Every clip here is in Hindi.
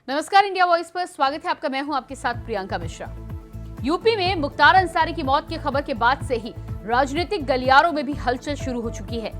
नमस्कार, इंडिया वॉइस पर स्वागत है आपका। मैं हूं आपके साथ प्रियंका मिश्रा। यूपी में मुख्तार अंसारी की मौत की खबर के बाद से ही राजनीतिक गलियारों में भी हलचल शुरू हो चुकी है।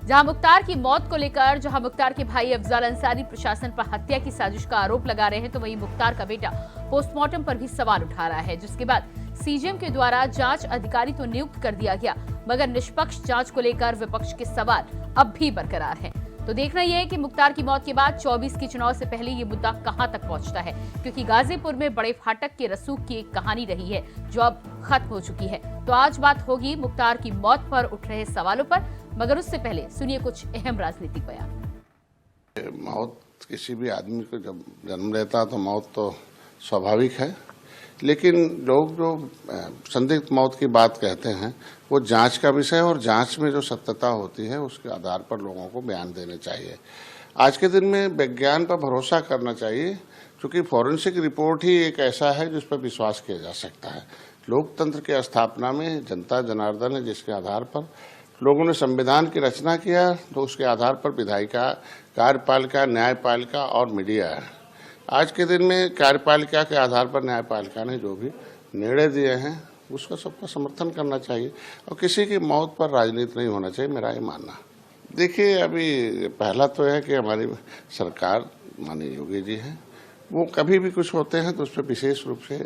जहां मुख्तार की मौत को लेकर मुख्तार के भाई अफजल अंसारी प्रशासन पर हत्या की साजिश का आरोप लगा रहे हैं, तो वहीं मुख्तार का बेटा पोस्टमार्टम पर भी सवाल उठा रहा है, जिसके बाद सीजेएम के द्वारा जांच अधिकारी तो नियुक्त कर दिया गया, मगर निष्पक्ष जांच को लेकर विपक्ष के सवाल अब भी बरकरार हैं। तो देखना यह है कि मुख्तार की मौत के बाद 24 के चुनाव से पहले ये मुद्दा कहां तक पहुंचता है, क्योंकि गाजीपुर में बड़े फाटक के रसूख की एक कहानी रही है जो अब खत्म हो चुकी है। तो आज बात होगी मुख्तार की मौत पर उठ रहे सवालों पर, मगर उससे पहले सुनिए कुछ अहम राजनीतिक बयान। मौत किसी भी आदमी को जब जन्म लेता है तो मौत तो स्वाभाविक है, लेकिन लोग जो संदिग्ध मौत की बात कहते हैं वो जांच का विषय है, और जांच में जो सत्यता होती है उसके आधार पर लोगों को बयान देने चाहिए। आज के दिन में विज्ञान पर भरोसा करना चाहिए, क्योंकि फॉरेंसिक रिपोर्ट ही एक ऐसा है जिस पर विश्वास किया जा सकता है। लोकतंत्र की स्थापना में जनता जनार्दन है, जिसके आधार पर लोगों ने संविधान की रचना किया, तो उसके आधार पर विधायिका, कार्यपालिका, न्यायपालिका और मीडिया है। आज के दिन में कार्यपालिका के आधार पर न्यायपालिका ने जो भी निर्णय दिए हैं उसका सबका समर्थन करना चाहिए, और किसी की मौत पर राजनीति नहीं होना चाहिए, मेरा ये मानना। देखिए, अभी पहला तो है कि हमारी सरकार माननीय योगी जी हैं, वो कभी भी कुछ होते हैं तो उस पर विशेष रूप से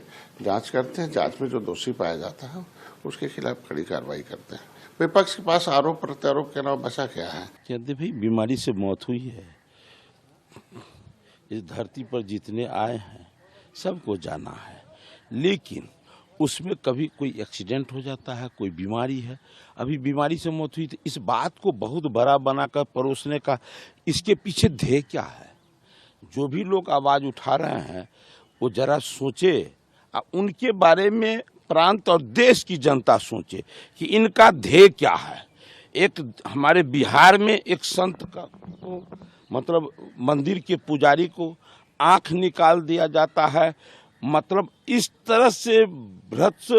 जांच करते हैं। जांच में जो दोषी पाया जाता है उसके खिलाफ कड़ी कार्रवाई करते हैं। विपक्ष के पास आरोप प्रत्यारोप के अलावा बचा क्या है? कहते भाई बीमारी से मौत हुई है। इस धरती पर जितने आए हैं सबको जाना है, लेकिन उसमें कभी कोई एक्सीडेंट हो जाता है, कोई बीमारी है। अभी बीमारी से मौत हुई, तो इस बात को बहुत बड़ा बनाकर परोसने का इसके पीछे ध्येय क्या है? जो भी लोग आवाज उठा रहे हैं वो जरा सोचे, उनके बारे में प्रांत और देश की जनता सोचे कि इनका ध्येय क्या है। एक हमारे बिहार में एक संत का मतलब मंदिर के पुजारी को आंख निकाल दिया जाता है, मतलब इस तरह से भ्रष्ट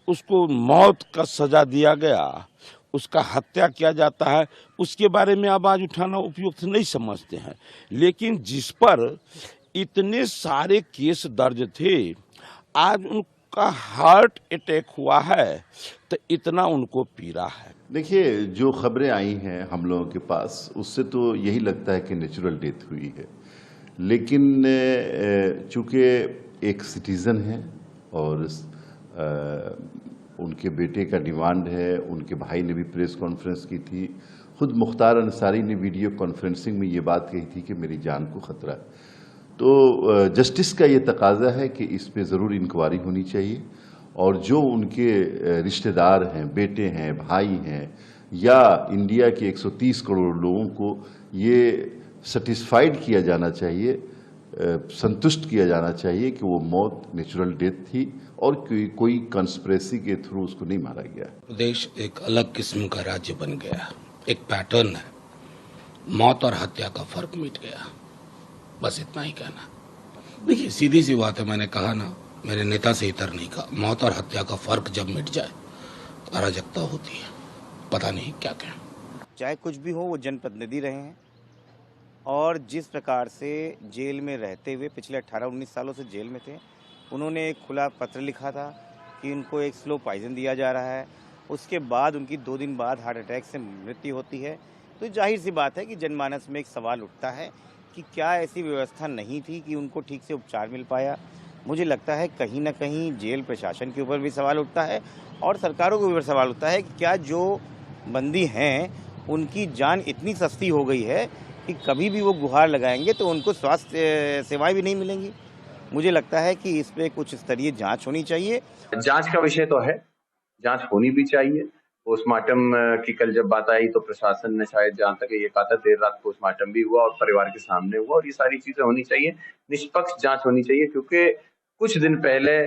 उसको मौत का सजा दिया गया, उसका हत्या किया जाता है। उसके बारे में आवाज उठाना उपयुक्त नहीं समझते हैं, लेकिन जिस पर इतने सारे केस दर्ज थे, आज उनका हार्ट अटैक हुआ है तो इतना उनको पीड़ा है। देखिए, जो खबरें आई हैं हम लोगों के पास, उससे तो यही लगता है कि नेचुरल डेथ हुई है, लेकिन चूंकि एक सिटीज़न है और उनके बेटे का डिमांड है, उनके भाई ने भी प्रेस कॉन्फ्रेंस की थी, खुद मुख्तार अंसारी ने वीडियो कॉन्फ्रेंसिंग में ये बात कही थी कि मेरी जान को खतरा है। तो जस्टिस का ये तकाजा है कि इस पे ज़रूर इंक्वायरी होनी चाहिए, और जो उनके रिश्तेदार हैं, बेटे हैं, भाई हैं, या इंडिया के 130 करोड़ लोगों को ये सेटिस्फाइड किया जाना चाहिए, संतुष्ट किया जाना चाहिए कि वो मौत नेचुरल डेथ थी और कोई कंस्पिरेसी के थ्रू उसको नहीं मारा गया। देश एक अलग किस्म का राज्य बन गया, एक पैटर्न है, मौत और हत्या का फर्क मिट गया, बस इतना ही कहना। देखिए, सीधी सी बात है, मैंने कहा ना, मेरे नेता से इतर नहीं कहा, मौत और हत्या का फर्क जब मिट जाए तो अराजकता होती है, पता नहीं क्या कहें। चाहे कुछ भी हो, वो जनप्रतिनिधि रहे हैं, और जिस प्रकार से जेल में रहते हुए पिछले 18-19 सालों से जेल में थे, उन्होंने एक खुला पत्र लिखा था कि उनको एक स्लो पॉइजन दिया जा रहा है। उसके बाद उनकी 2 दिन बाद हार्ट अटैक से मृत्यु होती है। तो जाहिर सी बात है कि जनमानस में एक सवाल उठता है कि क्या ऐसी व्यवस्था नहीं थी कि उनको ठीक से उपचार मिल पाया। मुझे लगता है कहीं ना कहीं जेल प्रशासन के ऊपर भी सवाल उठता है, और सरकारों के ऊपर सवाल उठता है कि क्या जो बंदी हैं उनकी जान इतनी सस्ती हो गई है कि कभी भी वो गुहार लगाएंगे तो उनको स्वास्थ्य सेवाएं भी नहीं मिलेंगी। मुझे लगता है कि इस पे कुछ स्तरीय जांच होनी चाहिए। जांच का विषय तो है, जांच होनी भी चाहिए। पोस्टमार्टम की कल जब बात आई तो प्रशासन ने शायद जहां तक ये कहा था, देर रात पोस्टमार्टम भी हुआ और परिवार के सामने हुआ, और ये सारी चीजें होनी चाहिए, निष्पक्ष जांच होनी चाहिए। क्योंकि कुछ दिन पहले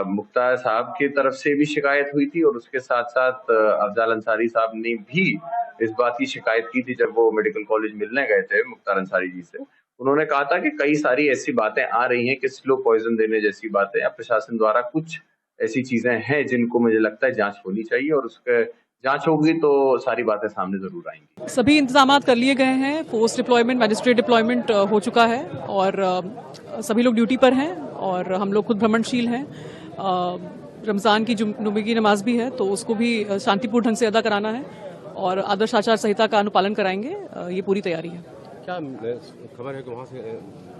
मुख्तार साहब की तरफ से भी शिकायत हुई थी, और उसके साथ साथ अफजल अंसारी साहब ने भी इस बात की शिकायत की थी जब वो मेडिकल कॉलेज मिलने गए थे मुख्तार अंसारी जी से। उन्होंने कहा था कि कई सारी ऐसी बातें आ रही हैं कि स्लो पॉइजन देने जैसी बातें, या प्रशासन द्वारा कुछ ऐसी चीजें हैं जिनको मुझे लगता है जांच होनी चाहिए, और उसके जांच होगी तो सारी बातें सामने जरूर आएंगी। सभी इंतजाम कर लिए गए हैं। फोर्स डिप्लॉयमेंट, मैजिस्ट्रेट डिप्लॉयमेंट हो चुका है और सभी लोग ड्यूटी पर हैं और हम लोग खुद भ्रमणशील हैं। रमज़ान की जुमे की नमाज भी है तो उसको भी शांतिपूर्ण ढंग से अदा कराना है और आदर्श आचार संहिता का अनुपालन कराएंगे। ये पूरी तैयारी है। क्या खबर है कि वहाँ से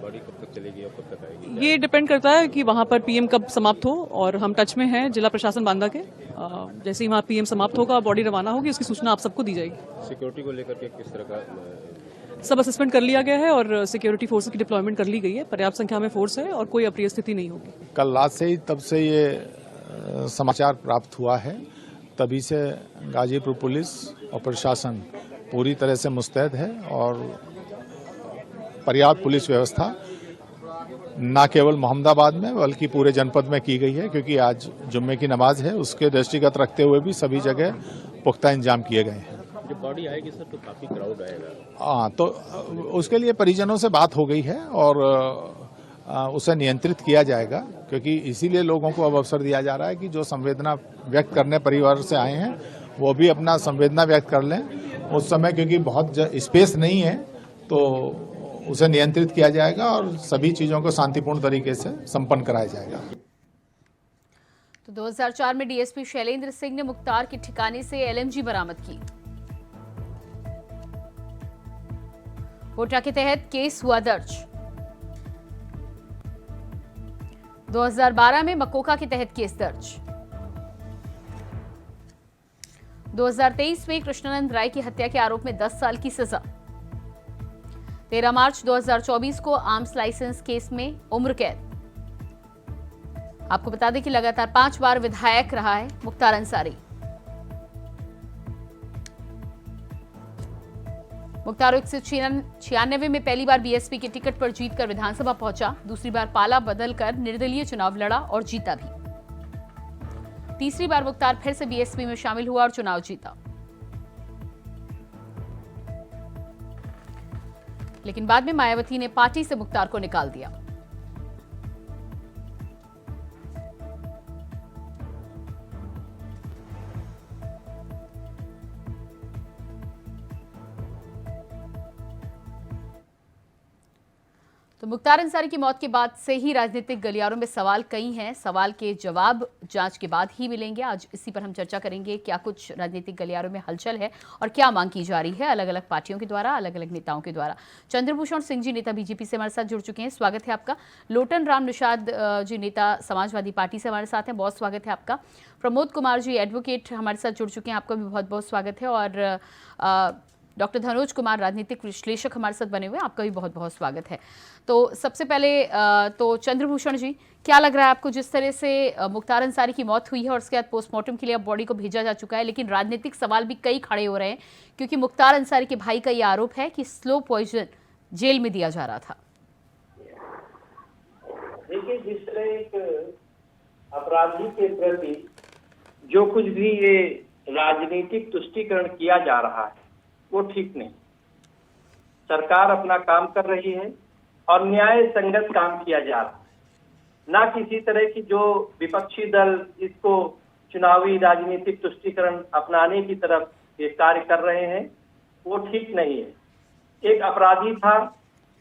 बॉडी कब तक चलेगी और कब तक आएगी? ये डिपेंड करता है कि वहाँ पर पीएम कब समाप्त हो और हम टच में हैं जिला प्रशासन बांदा के। जैसे ही वहाँ पीएम समाप्त होगा, बॉडी रवाना होगी, उसकी सूचना आप सबको दी जाएगी। सिक्योरिटी को लेकर के किस तरह का सब असेसमेंट कर लिया गया है और सिक्योरिटी फोर्स की डिप्लॉयमेंट कर ली गई है। पर्याप्त संख्या में फोर्स है और कोई अप्रिय स्थिति नहीं होगी। कल रात से ही तब से ये समाचार प्राप्त हुआ है, तभी से गाजीपुर पुलिस और प्रशासन पूरी तरह से मुस्तैद है और पर्याप्त पुलिस व्यवस्था न केवल मोहम्मदाबाद में बल्कि पूरे जनपद में की गई है, क्योंकि आज जुम्मे की नमाज है। उसके दृष्टिगत रखते हुए भी सभी जगह पुख्ता इंतजाम किए गए हैं। जब बॉडी आएगी सर तो काफी क्राउड आएगा। हाँ, तो उसके लिए परिजनों से बात हो गई है और उसे नियंत्रित किया जाएगा, क्योंकि इसीलिए लोगों को अब अवसर दिया जा रहा है कि जो संवेदना व्यक्त करने परिवार से आए हैं वो भी अपना संवेदना व्यक्त कर लें उस समय, क्योंकि बहुत स्पेस नहीं है तो उसे नियंत्रित किया जाएगा और सभी चीजों को शांतिपूर्ण तरीके से संपन्न कराया जाएगा। तो 2004 में डीएसपी शैलेंद्र सिंह ने मुख्तार के ठिकाने से एलएमजी बरामद की। कोटा के तहत केस हुआ दर्ज। 2012 में मकोका के तहत केस दर्ज। 2023 में कृष्णानंद राय की हत्या के आरोप में 10 साल की सजा। 13 मार्च 2024 को आर्म्स लाइसेंस केस में उम्र कैद। आपको बता दें कि लगातार 5 बार विधायक रहा है मुख्तार अंसारी। मुख्तार 196 में पहली बार बीएसपी के टिकट पर जीतकर विधानसभा पहुंचा। दूसरी बार पाला बदलकर निर्दलीय चुनाव लड़ा और जीता भी। तीसरी बार मुख्तार फिर से बीएसपी में शामिल हुआ और चुनाव जीता, लेकिन बाद में मायावती ने पार्टी से मुख्तार को निकाल दिया। तो मुख्तार अंसारी की मौत के बाद से ही राजनीतिक गलियारों में सवाल कई हैं। सवाल के जवाब जांच के बाद ही मिलेंगे। आज इसी पर हम चर्चा करेंगे, क्या कुछ राजनीतिक गलियारों में हलचल है और क्या मांग की जा रही है अलग अलग पार्टियों के द्वारा, अलग अलग नेताओं के द्वारा। चंद्रभूषण सिंह जी नेता बीजेपी से हमारे साथ जुड़ चुके हैं, स्वागत है आपका। लोटन राम निषाद जी नेता समाजवादी पार्टी से हमारे साथ हैं, बहुत स्वागत है आपका। प्रमोद कुमार जी एडवोकेट हमारे साथ जुड़ चुके हैं, आपका भी बहुत बहुत स्वागत है। और डॉक्टर धनोज कुमार राजनीतिक विश्लेषक हमारे साथ बने हुए हैं, आपका भी बहुत बहुत स्वागत है। तो सबसे पहले तो चंद्रभूषण जी, क्या लग रहा है आपको, जिस तरह से मुख्तार अंसारी की मौत हुई है और उसके बाद पोस्टमार्टम के लिए अब बॉडी को भेजा जा चुका है, लेकिन राजनीतिक सवाल भी कई खड़े हो रहे हैं, क्योंकि मुख्तार अंसारी के भाई का ये आरोप है कि स्लो पॉइजन जेल में दिया जा रहा था। देखिए, जिस तरह एक अपराधी के प्रति जो कुछ भी ये राजनीतिक तुष्टीकरण किया जा रहा है वो ठीक नहीं। सरकार अपना काम कर रही है और न्याय संगत काम किया जा रहा है, ना किसी तरह की जो विपक्षी दल इसको चुनावी राजनीतिक तुष्टीकरण अपनाने की तरफ ये कार्य कर रहे हैं, वो ठीक नहीं है। एक अपराधी था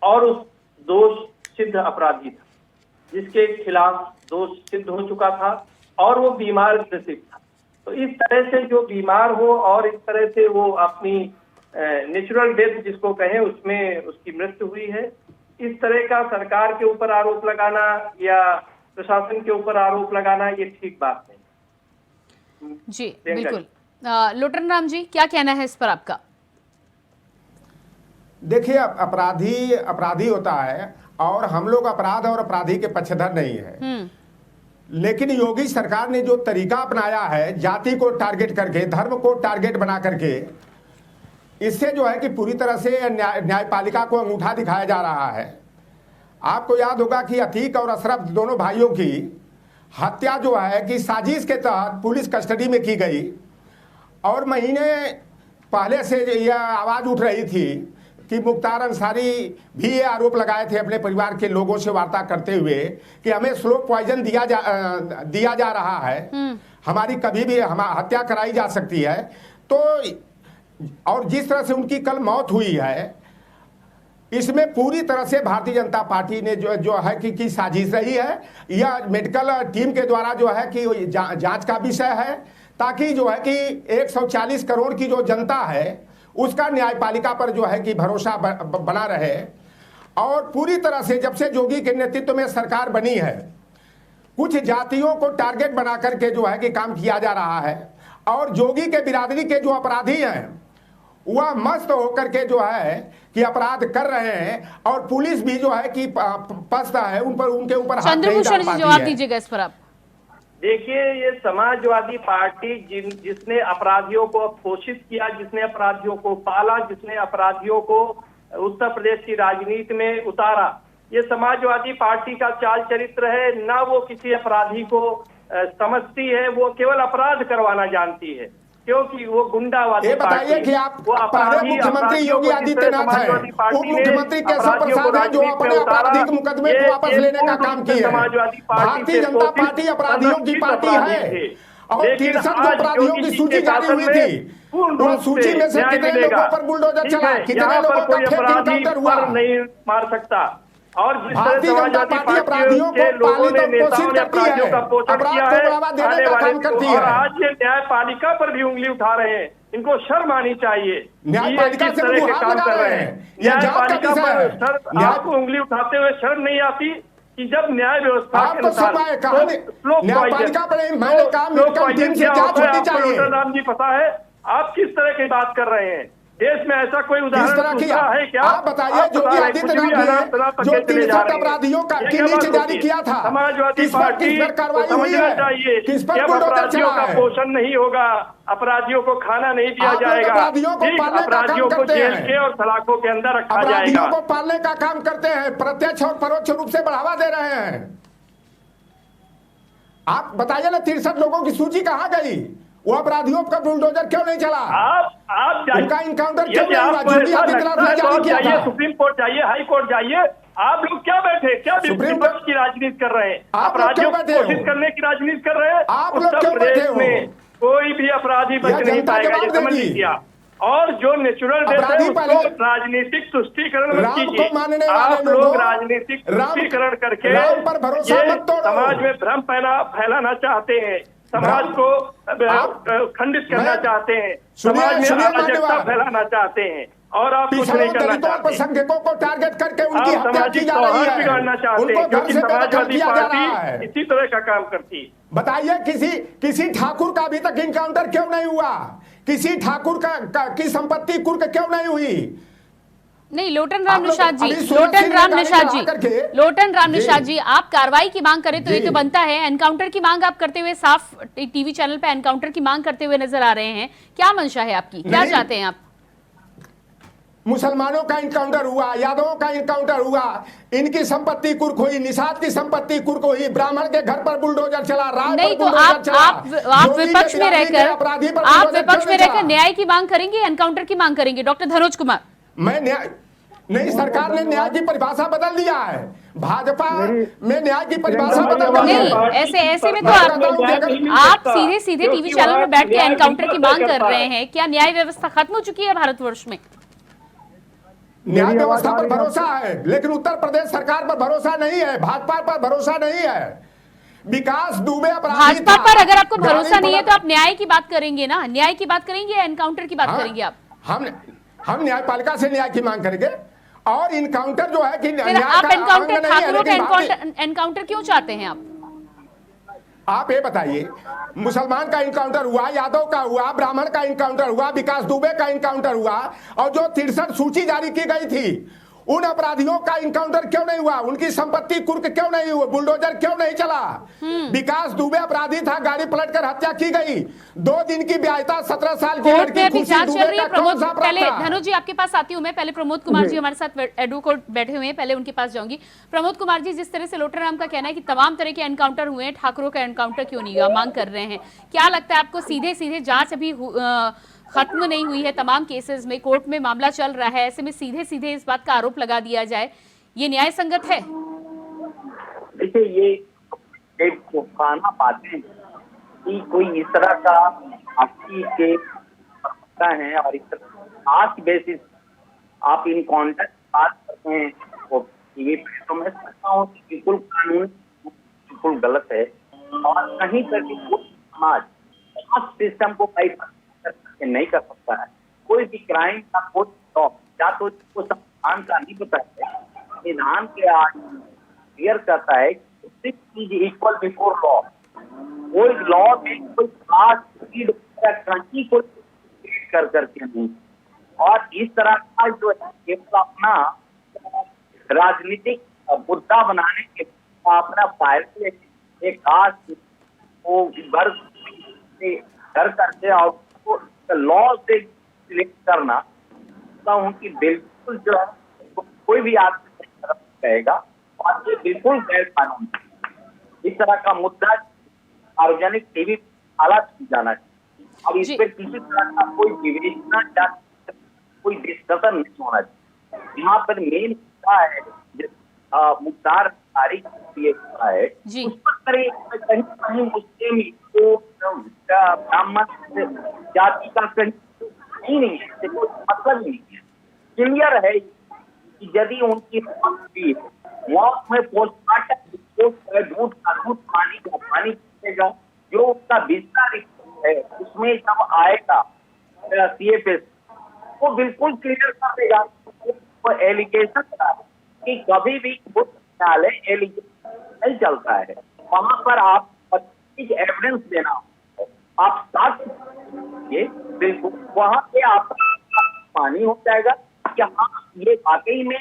और उस दोष सिद्ध अपराधी था जिसके खिलाफ दोष सिद्ध हो चुका था और वो बीमार ग्रसित था। तो इस तरह से जो बीमार हो और इस तरह से वो अपनी नेचुरल डेथ जिसको कहें उसमें उसकी मृत्यु हुई है, इस तरह का सरकार के ऊपर आरोप लगाना या प्रशासन के ऊपर आरोप लगाना ये ठीक बात नहीं। जी बिल्कुल। लोटन राम जी, क्या कहना है इस पर आपका? देखिए, अपराधी अपराधी होता है और हम लोग अपराध और अपराधी के पक्षधर नहीं है, लेकिन योगी सरकार ने जो तरीका अपनाया है जाति को टारगेट करके, धर्म को टारगेट बना करके, इससे जो है कि पूरी तरह से न्यायपालिका को अंगूठा दिखाया जा रहा है। आपको याद होगा कि अतीक और अशरफ दोनों भाइयों की हत्या जो है कि साजिश के तहत पुलिस कस्टडी में की गई और महीने पहले से यह आवाज़ उठ रही थी कि मुख्तार अंसारी भी ये आरोप लगाए थे अपने परिवार के लोगों से वार्ता करते हुए कि हमें स्लो पॉइजन दिया जा रहा है, हमारी कभी भी हत्या कराई जा सकती है। तो और जिस तरह से उनकी कल मौत हुई है, इसमें पूरी तरह से भारतीय जनता पार्टी ने जो है कि साजिश रही है। यह मेडिकल टीम के द्वारा जो है कि जांच का विषय है, ताकि जो है कि 140 करोड़ की जो जनता है उसका न्यायपालिका पर जो है कि भरोसा बना रहे। और पूरी तरह से जब से योगी के नेतृत्व में सरकार बनी है, कुछ जातियों को टारगेट बना करके जो है कि काम किया जा रहा है, और योगी के बिरादरी के जो अपराधी हैं वह मस्त होकर के जो है कि अपराध कर रहे हैं, और पुलिस भी जो है कि पस्त है उन पर, उनके ऊपर हाथ नहीं डाल चंद्रभूषण जी पाती जवाब है। दीजिएगा इस पर आप। देखिए, ये समाजवादी पार्टी जिसने अपराधियों को पोषित किया, जिसने अपराधियों को पाला, जिसने अपराधियों को उत्तर प्रदेश की राजनीति में उतारा, ये समाजवादी पार्टी का चाल चरित्र है। ना वो किसी अपराधी को समझती है, वो केवल अपराध करवाना जानती है, क्योंकि वो गुंडावादी ये बताइए कि आप पहले मुख्यमंत्री योगी आदित्यनाथ हैं, उप मुख्यमंत्री केशव प्रसाद हैं, जो अपने आपराधिक मुकदमे को वापस लेने का काम किए हैं। भारतीय जनता पार्टी अपराधियों की पार्टी है, और 63 अपराधियों की सूची जारी हुई थी। उस सूची में से कितने लोगों पर बुलडोजर चला, कितने लोगों का फेक एनकाउंटर हुआ, नहीं मार सकता। और जिस तरह भारतीय जनता पार्टी अपराधियों को पालित और पोषित करती है, का पोषण अपराध किया को है, बढ़ावा देने आने का वाले काम करती और है। आज ये न्यायपालिका पर भी उंगली उठा रहे हैं, इनको शर्म आनी चाहिए। न्यायपालिका ये किस से तरह के गुहार काम लगा कर रहे रहे हैं। हैं। यह जांच का न्यायपालिका विषय है। पर आपको उंगली उठाते हुए शर्म नहीं आती कि जब न्याय व्यवस्था के आपको अनुसार सुनवाई कहानी न्यायपालिका पर मैंने कहा मेडिकल टीम से जांच होनी चाहिए। राम जी पता है आप किस तरह की बात कर रहे हैं? देश में ऐसा कोई उदाहरण दूसरा है क्या? आप बताइए, योगी आदित्यनाथ ने जो 63 अपराधियों का की लिस्ट जारी किया था, समाजवादी किस पर पार्टी कार्रवाई को हुई समझना है, चाहिए किस पर कि अब बुलडोजर अपराधियों चला का है। पोषण नहीं होगा, अपराधियों को खाना नहीं दिया आप लोग जाएगा, अपराधियों को ठीक, पालने का काम अपराधियों को करते जेल हैं। के और सलाखों के अंदर रखा अपराधियों जाएगा। को पालने का काम करते हैं, प्रत्यक्ष और परोक्ष रूप से बढ़ावा दे रहे हैं। आप बताइए ना, 63 लोगों की सूची कहाँ गई? वो अपराधियों का बुलडोजर क्यों नहीं चला? आप उनका इनकाउंटर क्यों यदि नहीं हुआ? आपको योगी ऐसा आदित्यनाथ लगता ने है तो जारी आप किया जाइए था। सुप्रीम कोर्ट जाइए, हाई कोर्ट जाइए। आप लोग क्या बैठे, क्या सुप्रीम विपक्ष की राजनीति कर रहे हैं? आप लोग अपराधियों क्यों को बैठे हो? कोशिश करने की राजनीति कर रहे हैं। आप लोग उत्तर क्यों बैठे प्रदेश हो? में कोई भी अपराधी बच नहीं जनता पाएगा, ये जवाब समझ देगी। लीजिए। और जो नेचुरल डेथ है अपराधी उसको पहले राजनीतिक तुष्टीकरण मत राम को कीजिए। मानने वाले आप लोगों, लोग राजनीतिक तुष्टीकरण करके राम पर भरोसा ये मत तोड़ो। समाज में भ्रम फैलाना चाहते हैं, समाज को खंडित करना चाहते हैं, समाज में अराजकता फैलाना चाहते हैं, और आप कुछ नहीं करना चाहते। अल्पसंख्यकों को टारगेट करके आप उनकी हत्या की सामाजिक जा रही सौहार्द है, बिगाड़ना चाहते उनको हैं, घर क्योंकि से बेदखल समाजवादी किया जा रहा है। पार्टी इसी तरह का काम करती है। बताइए, किसी ठाकुर का अभी तक इनकाउंटर क्यों नहीं हुआ? किसी ठाकुर की संपत्ति कुर्क क्यों नहीं हुई? नहीं, लोटन राम निषाद जी, अभी लोटन राम निषाद जी, लोटन राम जी। निषाद जी, आप कार्रवाई की मांग करें तो ये जी। तो बनता है, एनकाउंटर की मांग आप करते हुए साफ टीवी चैनल पे एनकाउंटर की मांग करते हुए नजर आ रहे हैं। क्या मंशा है आपकी, क्या नहीं। चाहते हैं आप? मुसलमानों का इनकाउंटर हुआ, यादवों का इनकाउंटर हुआ, इनकी संपत्ति कुर्क हुई, निषाद की संपत्ति कुर्क हुई, ब्राह्मण के घर पर बुलडोजर चला, राय नहीं पर तो बुलडोजर चला। आप योगी विपक्ष के में बिरादरी के रहकर अपराधी पर आप बुलडोजर विपक्ष क्यों में नहीं रहकर चला? न्याय की मांग करेंगे, एनकाउंटर की मांग करेंगे? डॉक्टर धनोज कुमार, मैं न्याय नहीं, सरकार ने न्याय की परिभाषा बदल दिया है। भाजपा में न्याय की परिभाषा बदल दी है। नहीं, ऐसे में तो आप सीधे सीधे टीवी चैनल में बैठ के एनकाउंटर की मांग कर रहे हैं। क्या न्याय व्यवस्था खत्म हो चुकी है भारतवर्ष में? न्याय व्यवस्था पर भरोसा है, लेकिन उत्तर प्रदेश सरकार पर भरोसा नहीं है, भाजपा पर भरोसा नहीं है। विकास दुबे अपराधी भाजपा था। पर अगर आपको भरोसा गाड़ी नहीं है पर- तो आप न्याय की बात करेंगे ना? न्याय की बात करेंगे या एनकाउंटर की बात हाँ, करेंगे आप? हम न्यायपालिका से न्याय की मांग करेंगे, और इनकाउंटर जो है कि फिर न्याय आप का एनकाउंटर, अंग नहीं है, ठाकुरों का लेकिन भारतीय- एनकाउंटर क्यों चाहते हैं आप? आप ये बताइए, मुसलमान का इनकाउंटर हुआ, यादव का हुआ, ब्राह्मण का इनकाउंटर हुआ, विकास दुबे का इनकाउंटर हुआ, और जो 63 सूची जारी की गई थी, उन अपराधियों का इनकाउंटर क्यों नहीं हुआ? उनकी संपत्ति कुर्क क्यों नहीं हुई? बुलडोजर क्यों नहीं चला? विकास दुबे अपराधी था, गाड़ी पलटकर हत्या की गई। 2 दिन की ब्यायता 17 साल की कोर्ट लड़की में अभी खुशी जांच चल दुबे रही है। का कौन प्रमोद, सा अपराध पहले था? धनुष जी आपके पास आती हूँ मैं, पहले प्रमोद कुमार जी हमारे साथ एडवोकेट बैठे हुए हैं, पहले उनके पास जाऊंगी। प्रमोद कुमार जी, जिस तरह से लोटन राम का कहना है कि तमाम तरह के एनकाउंटर हुए हैं, ठाकुरों का एनकाउंटर क्यों नहीं हुआ, मांग कर रहे हैं, क्या लगता है आपको? सीधे सीधे जांच अभी खत्म नहीं हुई है, तमाम केसेस में कोर्ट में मामला चल रहा है, ऐसे में सीधे सीधे इस बात का आरोप लगा दिया जाए, ये न्याय संगत है? देखिए, ये एक खाना पाते हैं कि कोई इस तरह का आपकी के है और इस तरह आज की बेसिस आप इन कॉन्टेक्ट बात करते हैं वो टीवी पे, तो मैं समझता हूँ कि बिल्कुल कानून बिल्कुल गलत है और कहीं पर भी कोई समाज सिस्टम को नहीं कर सकता है। कोई भी क्राइम का कोई लॉ या तो उसको संविधान का नहीं पता है, संविधान के आज क्लियर करता है इज इक्वल बिफोर लॉ। कोई लॉ में कोई खास कंट्री को कर करके नहीं, और इस तरह का जो है केवल अपना राजनीतिक मुद्दा बनाने के अपना फायदे एक खास वो वर्ग कर करके और लॉ से सिलेक्ट करना हूँ कि बिल्कुल जो है कोई भी आदमी कहेगा और ये बिल्कुल गैर कानूनी। इस तरह का मुद्दा सार्वजनिक टीवी हालात जाना चाहिए। अब इस पर किसी तरह का कोई विवेचना या कोई डिस्कशन नहीं होना चाहिए। यहाँ पर मेन मुद्दा है मुख्तार अंसारी है, उस पर कहीं कहीं मुस्लिम ब्राह्मण जाति का कहीं नहीं है, कोई मतलब नहीं है। क्लियर है कि यदि उनकी मौत में पोस्टमार्टम दूध का दूध पानी का पानी पिएगा, जो उसका बिस्तर है उसमें जब आएगा CFS वो बिल्कुल क्लियर कर देगा वो एलिगेशन कि कभी भी न्यायालय एलिगेशन नहीं चलता है, वहां पर आप एविडेंस देना, आप साक्ष्य ये बिल्कुल वहां पे आप पानी हो जाएगा कि हाँ ये वाकई में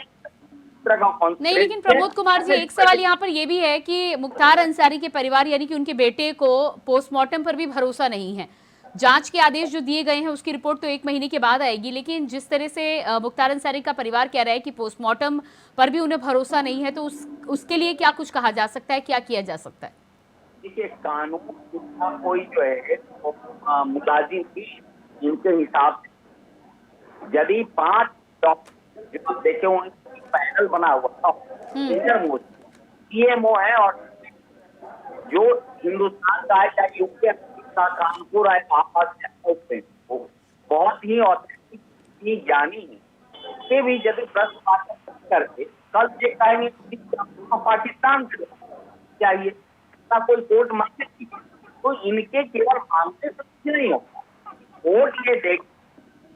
नहीं। लेकिन प्रमोद कुमार जी, एक सवाल यहाँ पर यह भी है कि मुख्तार अंसारी के परिवार यानी कि उनके बेटे को पोस्टमार्टम पर भी भरोसा नहीं है। जांच के आदेश जो दिए गए हैं उसकी रिपोर्ट तो 1 महीने के बाद आएगी, लेकिन जिस तरह से मुख्तार अंसारी का परिवार कह रहा है कि पोस्टमार्टम पर भी उन्हें भरोसा नहीं है, तो उसके लिए क्या कुछ कहा जा सकता है, क्या किया जा सकता है? देखिए, कानून का कोई जो है मुलाजिम भी इनके हिसाब से यदि 5 डॉक्टर जो देखे उनकी पैनल बना हुआ CMO है और जो हिंदुस्तान का है चाहे यूपी का कानपुर है बहुत ही ऑथेंटिक ज्ञानी है, भी यदि प्रश्न करके कल ये कहेंगे पाकिस्तान चाहिए कोई कोर्ट मांगे तो इनके केवल मांगने से कुछ नहीं होगा, कोर्ट ये देख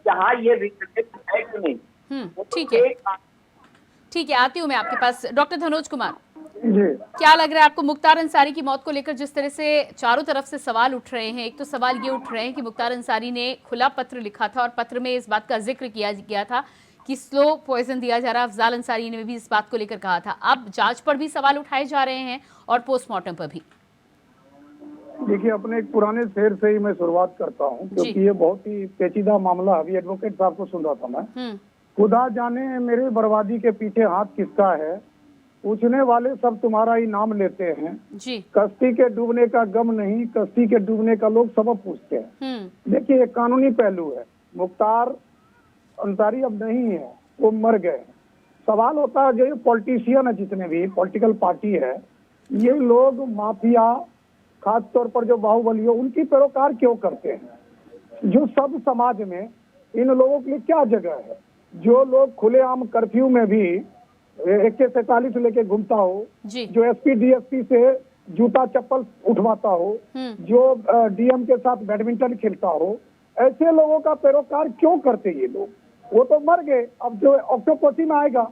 जहाँ ये रिलेटेड है कि नहीं। ठीक है, ठीक है, आती हूँ मैं आपके पास। डॉक्टर धनोज कुमार, क्या लग रहा है आपको मुख्तार अंसारी की मौत को लेकर? जिस तरह से चारों तरफ से सवाल उठ रहे हैं, एक तो सवाल ये उठ रहे हैं कि मुख्तार अंसारी ने खुला पत्र लिखा था और पत्र में इस बात का जिक्र किया गया था कि स्लो पॉइजन दिया जा रहा। अफजाल अंसारी ने भी इस बात को लेकर कहा था। अब जांच पर भी सवाल उठाए जा रहे हैं और पोस्टमार्टम पर भी। देखिए, अपने एक पुराने शेर से ही मैं शुरुआत करता हूँ, क्योंकि ये बहुत ही पेचीदा मामला। अभी एडवोकेट साहब को सुन रहा था मैं। खुदा जाने मेरे बर्बादी के पीछे हाथ किसका है, पूछने वाले सब तुम्हारा ही नाम लेते हैं जी। कश्ती के डूबने का गम नहीं, कश्ती के डूबने का लोग सबब पूछते हैं। देखिए, एक कानूनी पहलू है। मुख्तार अंसारी अब नहीं है, वो मर गए। सवाल होता है जो ये पॉलिटिशियन है, जितने भी पॉलिटिकल पार्टी है, ये लोग माफिया खास तौर पर जो बाहुबली हो उनकी पैरोकार क्यों करते हैं? जो सब समाज में इन लोगों के लिए क्या जगह है? जो लोग खुलेआम कर्फ्यू में भी AK-47 लेके घूमता हो, जो SP DSP से जूता चप्पल उठवाता हो, जो DM के साथ बैडमिंटन खेलता हो, ऐसे लोगों का पैरोकार क्यों करते ये लोग? वो तो मर गए। अब जो ऑक्टोपसी में आएगा,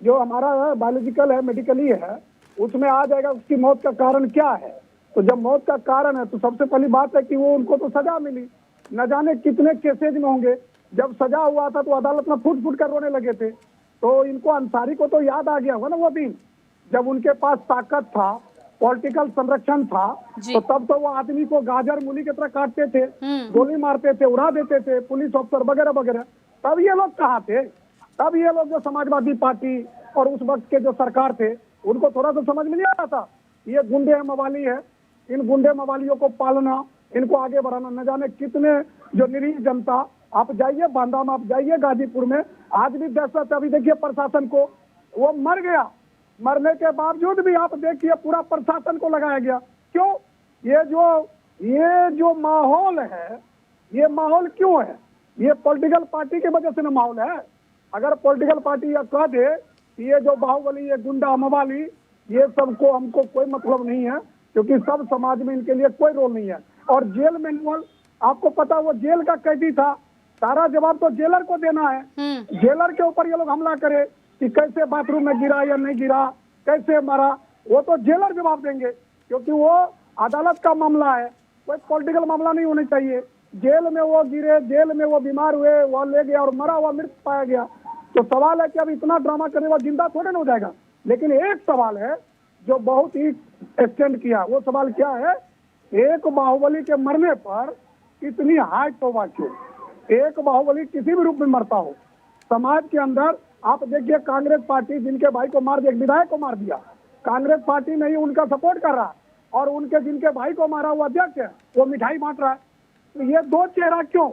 जो हमारा बायोलॉजिकल है, मेडिकली है, उसमें आ जाएगा उसकी मौत का कारण क्या है। तो जब मौत का कारण है तो सबसे पहली बात है कि वो उनको तो सजा मिली। न जाने कितने केसेज में होंगे, जब सजा हुआ था तो अदालत में फुट फुट कर रोने लगे थे। तो इनको अंसारी को तो याद आ गया होगा ना वो दिन, जब उनके पास ताकत था, पॉलिटिकल संरक्षण था, तो तब तो वो आदमी को गाजर मूली की तरह काटते थे, गोली मारते थे, उड़ा देते थे, पुलिस अफसर वगैरह वगैरह। तब ये लोग कहाँ थे? तब ये लोग जो समाजवादी पार्टी और उस वक्त के जो सरकार थे, उनको थोड़ा सा समझ में नहीं आ रहा था ये गुंडे मवाली है, इन गुंडे मवालियों को पालना, इनको आगे बढ़ाना। न जाने कितने जो निरीह जनता आप जाइए बांदा में, आप जाइए गाजीपुर में, आज भी दहशत है। अभी देखिए प्रशासन को, वो मर गया, मरने के बावजूद भी आप देखिए पूरा प्रशासन को लगाया गया। क्यों? ये जो माहौल है, ये माहौल क्यों है? ये पॉलिटिकल पार्टी की वजह से ना माहौल है। अगर पॉलिटिकल पार्टी यह कह दे कि ये जो बाहुबली, ये गुंडा मवाली, ये सबको हमको कोई मतलब नहीं है, क्योंकि सब समाज में इनके लिए कोई रोल नहीं है। और जेल मैनुअल, आपको पता, वो जेल का कैदी था, सारा जवाब तो जेलर को देना है। जेलर के ऊपर ये लोग हमला करे कि कैसे बाथरूम में गिरा या नहीं गिरा, कैसे मरा, वो तो जेलर जवाब देंगे, क्योंकि वो अदालत का मामला है, कोई पॉलिटिकल मामला नहीं होना चाहिए। जेल में वो गिरे, जेल में वो बीमार हुए, वो ले गया और मरा हुआ मृत पाया गया। तो सवाल है कि अब इतना ड्रामा करने वाला जिंदा थोड़े ना हो जाएगा। लेकिन एक सवाल है जो बहुत ही एक्सटेंड किया, वो सवाल क्या है? एक बाहुबली के मरने पर इतनी हाई तौबा क्यों? एक बाहुबली किसी भी रूप में मरता हो, समाज के अंदर आप देखिए कांग्रेस पार्टी जिनके भाई को मार दिया, एक विधायक को मार दिया, कांग्रेस पार्टी नहीं उनका सपोर्ट कर रहा है, और उनके जिनके भाई को मारा हुआ अध्यक्ष है वो मिठाई बांट रहा है। तो ये दो चेहरा क्यों?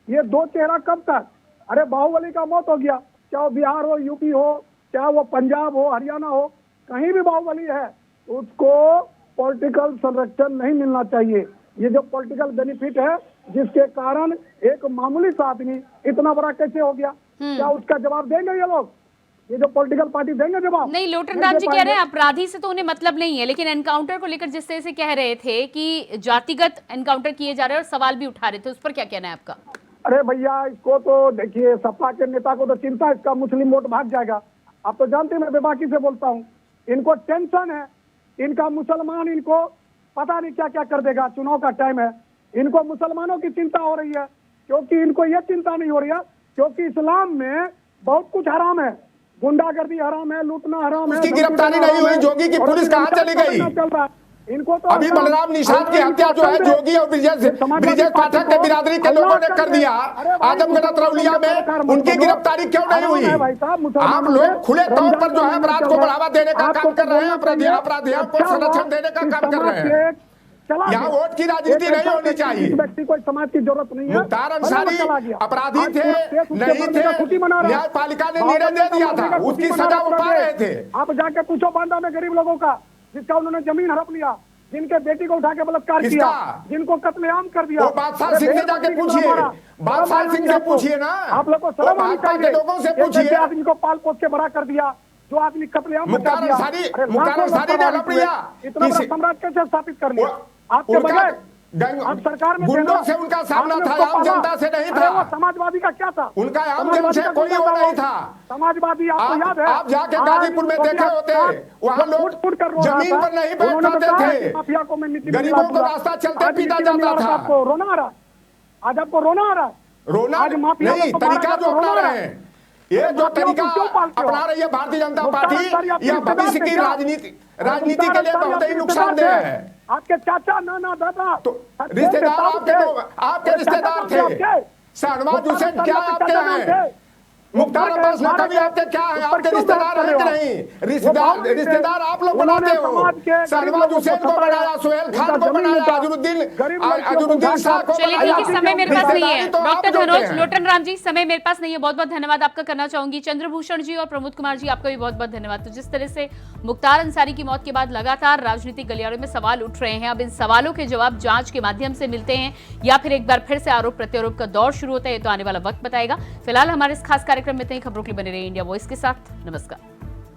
ये दो चेहरा कब तक? अरे बाहुबली का मौत हो गया, चाहे वो बिहार हो, यूपी हो, चाहे वो पंजाब हो, हरियाणा हो, कहीं भी बाहुबली है, उसको पॉलिटिकल संरक्षण नहीं मिलना चाहिए। ये जो पॉलिटिकल बेनिफिट है, जिसके कारण एक मामूली सा आदमी इतना बड़ा कैसे हो गया, क्या उसका जवाब देंगे ये लोग? ये जो पॉलिटिकल पार्टी देंगे जवाब? नहीं, लोटन राम जी कह रहे हैं अपराधी से तो उन्हें मतलब नहीं है, लेकिन एनकाउंटर को लेकर जिस तरह से कह रहे थे कि जातिगत एनकाउंटर किए जा रहे हैं और सवाल भी उठा रहे थे, उस पर क्या कहना है आपका? अरे भैया, इसको तो देखिए, सपा के नेता को तो चिंता, इसका मुस्लिम वोट भाग जाएगा। आप तो जानते हैं मैं बेबाकी से बोलता हूँ, इनको टेंशन है, इनका मुसलमान इनको पता नहीं क्या क्या कर देगा। चुनाव का टाइम है, इनको मुसलमानों की चिंता हो रही है, क्योंकि इनको ये चिंता नहीं हो रही है, क्योंकि इस्लाम में बहुत कुछ हराम है, गुंडागर्दी हराम है, लूटना हराम है। उसकी गिरफ्तारी नहीं हुई, जोगी की पुलिस कहाँ चली गई? चल रहा है इनको तो। अभी बलराम निषाद की हत्या जो है जोगी और ब्रिजेश पाठक के बिरादरी के लोगों ने कर दिया आजमगढ़ अतरौलिया में, उनकी गिरफ्तारी क्यों नहीं हुई? आप लोग खुले तौर पर जो है अपराध को बढ़ावा देने का काम कर रहे हैं, अपराधियों को संरक्षण देने का काम कर रहे हैं। यहाँ वोट की राजनीति नहीं होनी चाहिए। व्यक्ति को समाज की जरूरत नहीं है। मुख्तार अंसारी अपराधी थे नहीं थे, न्यायपालिका ने निर्णय दे दिया था, उसकी सजा वो पा रहे थे। आप जाके पूछो बांदा में गरीब लोगों का, जिसका उन्होंने जमीन हड़प लिया, जिनके बेटी को उठा के बलात्कार किया, जिनको कत्लेआम कर दिया। बादशाह सिंह से जाके पूछिए, बादशाह सिंह से पूछिए ना, आप लोग को शर्म आनी चाहिए। लोगों से पूछिए, आदमी को पाल पोस के बड़ा कर दिया, जो आदमी कत्लेआम कर दिया। मुख्तार अंसारी ने हड़प लिया, इतना बड़ा साम्राज्य कैसे स्थापित कर लिया आपके बगैर? अब सरकार में गुंडों से उनका सामना था, आम जनता से नहीं था। वो समाजवादी का क्या था? उनका आम जन से कोई वो नहीं था। समाजवादी आपको याद है? आप जाके गाजीपुर में देखे होते, वहाँ लोग जमीन पर नहीं बैठ पाते थे, गरीबों को रास्ता चलते पीटा जाता था। आपको रोना आ रहा है? आज आपको रोना आ रहा है? रोना नहीं, तरीका जो अपना रहे हैं, ये जो तरीका अपना रही है भारतीय जनता पार्टी, यह भविष्य की राजनीति के लिए बहुत ही नुकसानदेह है। आपके चाचा, नाना, दादा, तो रिश्तेदार आपके रिश्तेदार थे। शहनवाज हुसैन क्या आपके हैं? मुख्तार अब्बास नकवी आपके क्या है? आपके रिश्तेदार हैं कि नहीं? रिश्तेदार आप लोग बनाते हो। शहनवाज हुसैन को बनाया, सोहेल खान को बनाया, अजरुद्दीन शाह को चलिए ठीक है, समय मेरे पास नहीं है। डॉक्टर धनोज, लोटन राम जी, समय मेरे पास नहीं है। बहुत बहुत धन्यवाद आपका करना चाहूंगी। चंद्रभूषण जी और प्रमोद कुमार जी, आपका भी बहुत बहुत धन्यवाद। तो जिस तरह से मुख्तार अंसारी की मौत के बाद लगातार राजनीतिक गलियारों में सवाल उठ रहे हैं, अब इन सवालों के जवाब जांच के माध्यम से मिलते हैं या फिर एक बार फिर से आरोप प्रत्यारोप का दौर शुरू होता है, तो आने वाला वक्त बताएगा। फिलहाल हमारे इस खास कार्यक्रम में इतनी खबरों के लिए बने रहिए इंडिया वॉइस के साथ। नमस्कार।